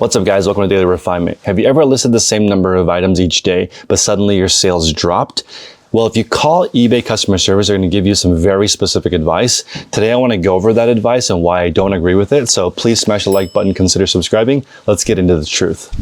What's up guys, welcome to Daily Refinement. Have you ever listed the same number of items each day, but suddenly your sales dropped? Well, if you call eBay customer service, they're going to give you some very specific advice. Today, I want to go over that advice and why I don't agree with it. So please smash the like button, consider subscribing. Let's get into the truth.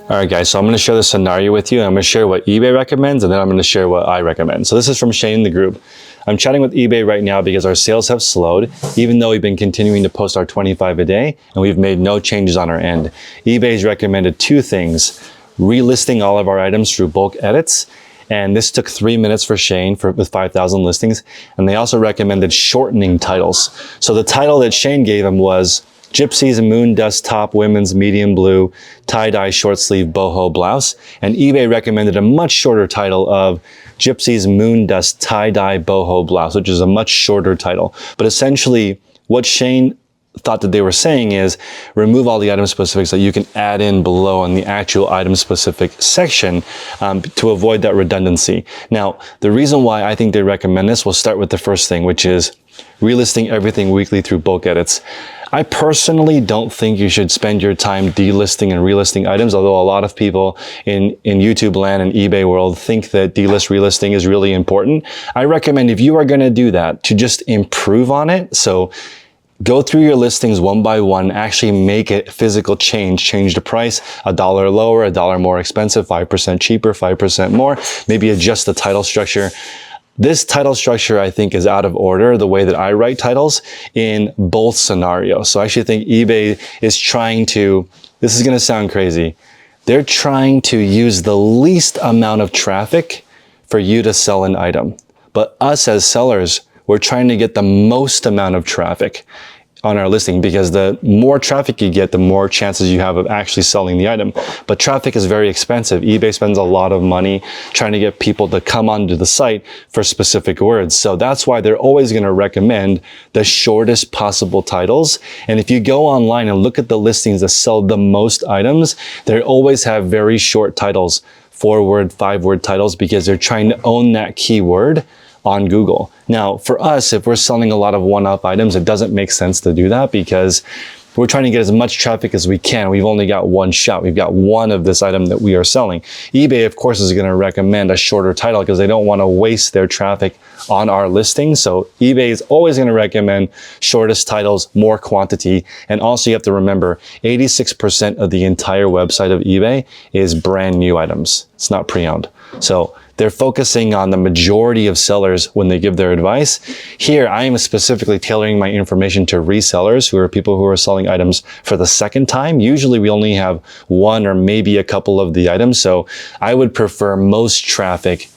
All right, guys, so I'm going to share the scenario with you. And I'm going to share what eBay recommends, and then I'm going to share what I recommend. So this is from Shane in the group. I'm chatting with eBay right now because our sales have slowed, even though we've been continuing to post our 25 a day, and we've made no changes on our end. eBay's recommended two things: relisting all of our items through bulk edits, and this took 3 minutes for Shane with 5,000 listings. And they also recommended shortening titles. So the title that Shane gave him was Gypsy's Moon Dust Top Women's Medium Blue Tie-Dye Short Sleeve Boho Blouse. And eBay recommended a much shorter title of Gypsy's Moon Dust Tie-Dye Boho Blouse, which is a much shorter title. But essentially, what Shane thought that they were saying is remove all the item specifics that you can add in below in the actual item specific section to avoid that redundancy. Now, the reason why I think they recommend this, we'll start with the first thing, which is relisting everything weekly through bulk edits. I personally don't think you should spend your time delisting and relisting items, although a lot of people in YouTube land and eBay world think that delist relisting is really important. I recommend, if you are going to do that, to just improve on it. So go through your listings one by one, actually make a physical change the price, $1 lower, $1 more expensive, 5% cheaper, 5% more, maybe adjust the title structure. This title structure, I think, is out of order, the way that I write titles in both scenarios. So I actually think eBay is trying to, this is going to sound crazy, they're trying to use the least amount of traffic for you to sell an item. But us as sellers, we're trying to get the most amount of traffic on our listing, because the more traffic you get, the more chances you have of actually selling the item. But traffic is very expensive. eBay spends a lot of money trying to get people to come onto the site for specific words. So that's why they're always going to recommend the shortest possible titles. And if you go online and look at the listings that sell the most items, they always have very short titles, 4-word, 5-word titles, because they're trying to own that keyword on Google. Now, for us, if we're selling a lot of one-off items, it doesn't make sense to do that because we're trying to get as much traffic as we can. We've only got one shot. We've got one of this item that we are selling. eBay, of course, is going to recommend a shorter title because they don't want to waste their traffic on our listing. So eBay is always going to recommend shortest titles, more quantity. And also you have to remember, 86% of the entire website of eBay is brand new items. It's not pre-owned. So they're focusing on the majority of sellers when they give their advice. Here, I am specifically tailoring my information to resellers, who are people who are selling items for the second time. Usually we only have one or maybe a couple of the items. So I would prefer most traffic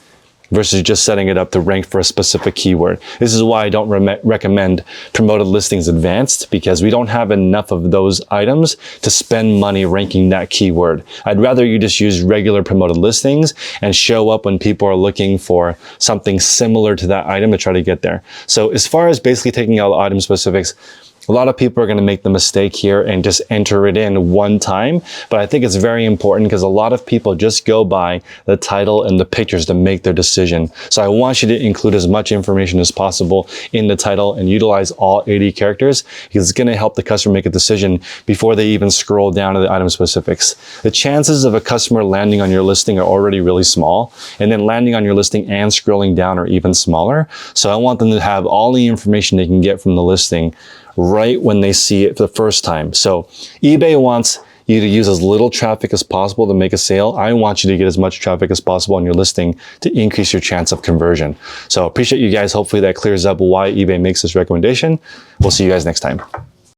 versus just setting it up to rank for a specific keyword. This is why I don't recommend promoted listings advanced, because we don't have enough of those items to spend money ranking that keyword. I'd rather you just use regular promoted listings and show up when people are looking for something similar to that item to try to get there. So as far as basically taking out item specifics, a lot of people are going to make the mistake here and just enter it in one time. But I think it's very important because a lot of people just go by the title and the pictures to make their decision. So I want you to include as much information as possible in the title and utilize all 80 characters, because it's going to help the customer make a decision before they even scroll down to the item specifics. The chances of a customer landing on your listing are already really small, and then landing on your listing and scrolling down are even smaller. So I want them to have all the information they can get from the listing right when they see it for the first time. So eBay wants you to use as little traffic as possible to make a sale. I want you to get as much traffic as possible on your listing to increase your chance of conversion. So appreciate you guys. Hopefully that clears up why eBay makes this recommendation. We'll see you guys next time.